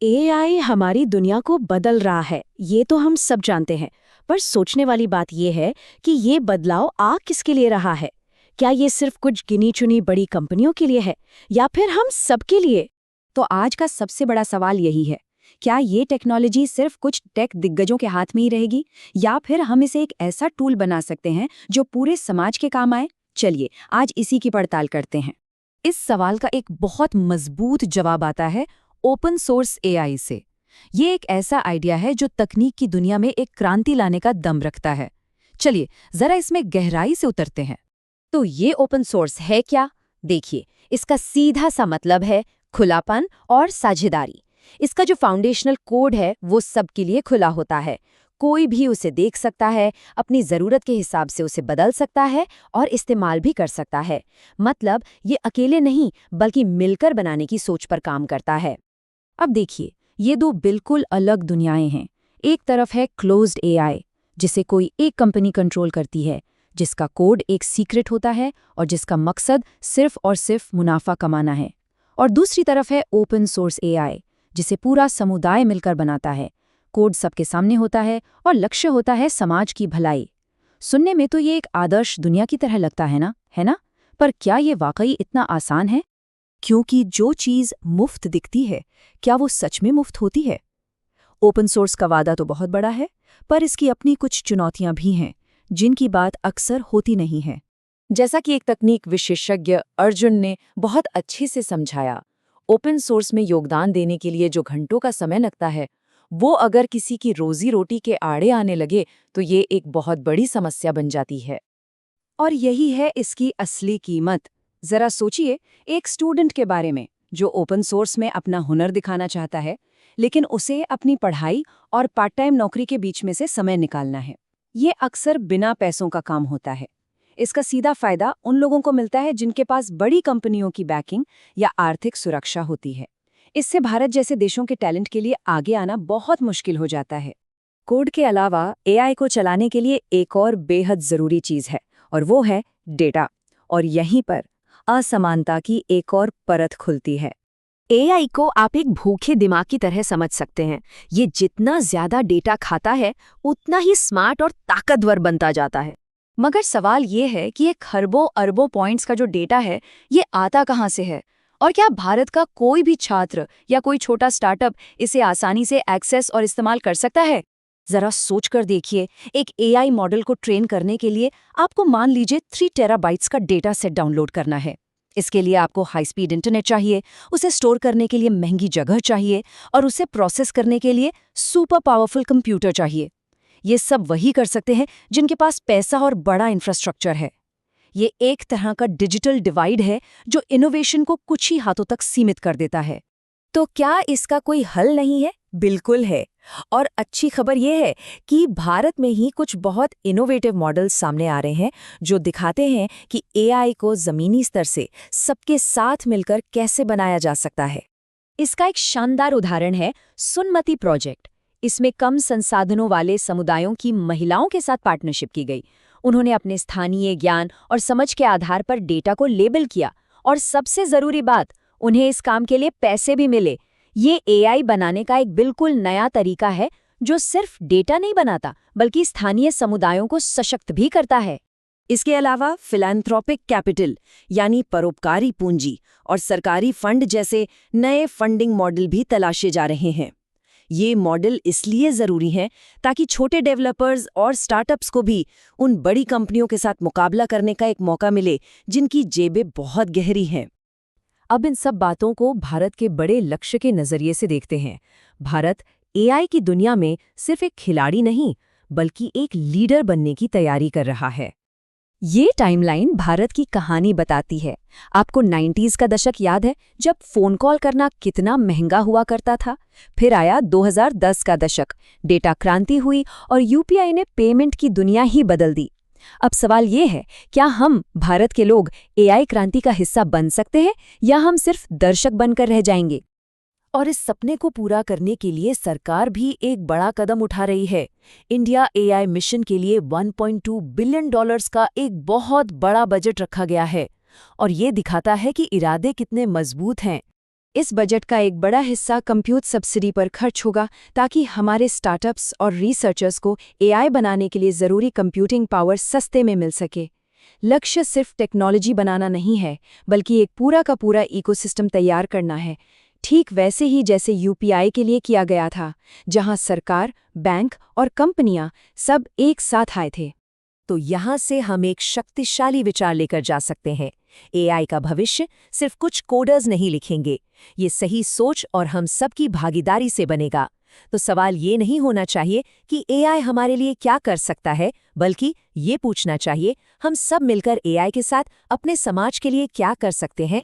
AI हमारी दुनिया को बदल रहा है, ये तो हम सब जानते हैं। पर सोचने वाली बात ये है कि ये बदलाव आ किसके लिए रहा है। क्या ये सिर्फ कुछ गिनी चुनी बड़ी कंपनियों के लिए है या फिर हम सबके लिए? तो आज का सबसे बड़ा सवाल यही है, क्या ये टेक्नोलॉजी सिर्फ कुछ टेक दिग्गजों के हाथ में ही रहेगी या फिर हम इसे एक ऐसा टूल बना सकते हैं जो पूरे समाज के काम आए? चलिए आज इसी की पड़ताल करते हैं। इस सवाल का एक बहुत मजबूत जवाब आता है ओपन सोर्स एआई से। ये एक ऐसा आइडिया है जो तकनीक की दुनिया में एक क्रांति लाने का दम रखता है। चलिए जरा इसमें गहराई से उतरते हैं। तो ये ओपन सोर्स है क्या? देखिए, इसका सीधा सा मतलब है खुलापन और साझेदारी। इसका जो फाउंडेशनल कोड है वो सबके लिए खुला होता है। कोई भी उसे देख सकता है, अपनी ज़रूरत के हिसाब से उसे बदल सकता है और इस्तेमाल भी कर सकता है। मतलब ये अकेले नहीं बल्कि मिलकर बनाने की सोच पर काम करता है। अब देखिए, ये दो बिल्कुल अलग दुनियाएं हैं। एक तरफ है क्लोज्ड एआई, जिसे कोई एक कंपनी कंट्रोल करती है, जिसका कोड एक सीक्रेट होता है और जिसका मकसद सिर्फ और सिर्फ मुनाफा कमाना है। और दूसरी तरफ है ओपन सोर्स एआई, जिसे पूरा समुदाय मिलकर बनाता है। कोड सबके सामने होता है और लक्ष्य होता है समाज की भलाई। सुनने में तो ये एक आदर्श दुनिया की तरह लगता है ना? पर क्या ये वाकई इतना आसान है? क्योंकि जो चीज़ मुफ्त दिखती है, क्या वो सच में मुफ्त होती है? ओपन सोर्स का वादा तो बहुत बड़ा है, पर इसकी अपनी कुछ चुनौतियां भी हैं, जिनकी बात अक्सर होती नहीं है। जैसा कि एक तकनीक विशेषज्ञ अर्जुन ने बहुत अच्छे से समझाया, ओपन सोर्स में योगदान देने के लिए जो घंटों का समय लगता है, वो अगर किसी की रोजी रोटी के आड़े आने लगे तो ये एक बहुत बड़ी समस्या बन जाती है। और यही है इसकी असली कीमत। जरा सोचिए एक स्टूडेंट के बारे में जो ओपन सोर्स में अपना हुनर दिखाना चाहता है, लेकिन उसे अपनी पढ़ाई और पार्ट टाइम नौकरी के बीच में से समय निकालना है। ये अक्सर बिना पैसों का काम होता है। इसका सीधा फायदा उन लोगों को मिलता है जिनके पास बड़ी कंपनियों की बैकिंग या आर्थिक सुरक्षा होती है। इससे भारत जैसे देशों के टैलेंट के लिए आगे आना बहुत मुश्किल हो जाता है। कोड के अलावा एआई को चलाने के लिए एक और बेहद जरूरी चीज है, और वो है डेटा। और यहीं पर असमानता की एक और परत खुलती है। एआई को आप एक भूखे दिमाग की तरह समझ सकते हैं। ये जितना ज्यादा डेटा खाता है, उतना ही स्मार्ट और ताकतवर बनता जाता है। मगर सवाल ये है कि ये खरबों अरबों पॉइंट्स का जो डेटा है, ये आता कहाँ से है? और क्या भारत का कोई भी छात्र या कोई छोटा स्टार्टअप इसे आसानी से एक्सेस और इस्तेमाल कर सकता है? जरा सोच कर देखिए, एक एआई मॉडल को ट्रेन करने के लिए आपको मान लीजिए 3 टेराबाइट्स का डेटा सेट डाउनलोड करना है। इसके लिए आपको हाई स्पीड इंटरनेट चाहिए, उसे स्टोर करने के लिए महंगी जगह चाहिए और उसे प्रोसेस करने के लिए सुपर पावरफुल कंप्यूटर चाहिए। ये सब वही कर सकते हैं जिनके पास पैसा और बड़ा इंफ्रास्ट्रक्चर है। ये एक तरह का डिजिटल डिवाइड है जो इनोवेशन को कुछ ही हाथों तक सीमित कर देता है। तो क्या इसका कोई हल नहीं है? बिल्कुल है। और अच्छी खबर यह है कि भारत में ही कुछ बहुत इनोवेटिव मॉडल्स सामने आ रहे हैं जो दिखाते हैं कि एआई को ज़मीनी स्तर से सबके साथ मिलकर कैसे बनाया जा सकता है। इसका एक शानदार उदाहरण है सुनमति प्रोजेक्ट। इसमें कम संसाधनों वाले समुदायों की महिलाओं के साथ पार्टनरशिप की गई। उन्होंने अपने स्थानीय ज्ञान और समझ के आधार पर डेटा को लेबल किया, और सबसे ज़रूरी बात, उन्हें इस काम के लिए पैसे भी मिले। ये एआई बनाने का एक बिल्कुल नया तरीका है जो सिर्फ डेटा नहीं बनाता बल्कि स्थानीय समुदायों को सशक्त भी करता है। इसके अलावा फिलैंथ्रोपिक कैपिटल यानी परोपकारी पूंजी और सरकारी फंड जैसे नए फंडिंग मॉडल भी तलाशे जा रहे हैं। ये मॉडल इसलिए ज़रूरी हैं ताकि छोटे डेवलपर्स और स्टार्टअप्स को भी उन बड़ी कंपनियों के साथ मुकाबला करने का एक मौका मिले जिनकी जेबें बहुत गहरी हैं। अब इन सब बातों को भारत के बड़े लक्ष्य के नज़रिए से देखते हैं। भारत एआई की दुनिया में सिर्फ एक खिलाड़ी नहीं बल्कि एक लीडर बनने की तैयारी कर रहा है। ये टाइमलाइन भारत की कहानी बताती है। आपको 90s का दशक याद है, जब फ़ोन कॉल करना कितना महंगा हुआ करता था? फिर आया 2010 का दशक, डेटा क्रांति हुई और यूपीआई ने पेमेंट की दुनिया ही बदल दी। अब सवाल ये है, क्या हम भारत के लोग एआई क्रांति का हिस्सा बन सकते हैं या हम सिर्फ दर्शक बनकर रह जाएंगे? और इस सपने को पूरा करने के लिए सरकार भी एक बड़ा कदम उठा रही है। इंडिया एआई मिशन के लिए $1.2 बिलियन का एक बहुत बड़ा बजट रखा गया है, और ये दिखाता है कि इरादे कितने मजबूत हैं। इस बजट का एक बड़ा हिस्सा कंप्यूट सब्सिडी पर खर्च होगा ताकि हमारे स्टार्टअप्स और रिसर्चर्स को एआई बनाने के लिए ज़रूरी कंप्यूटिंग पावर सस्ते में मिल सके। लक्ष्य सिर्फ टेक्नोलॉजी बनाना नहीं है, बल्कि एक पूरा का पूरा इकोसिस्टम तैयार करना है, ठीक वैसे ही जैसे यूपीआई के लिए किया गया था, जहां सरकार, बैंक और कंपनियां सब एक साथ आए थे। तो यहाँ से हम एक शक्तिशाली विचार लेकर जा सकते हैं। एआई का भविष्य सिर्फ कुछ कोडर्स नहीं लिखेंगे, ये सही सोच और हम सबकी भागीदारी से बनेगा। तो सवाल ये नहीं होना चाहिए कि एआई हमारे लिए क्या कर सकता है, बल्कि ये पूछना चाहिए हम सब मिलकर एआई के साथ अपने समाज के लिए क्या कर सकते हैं।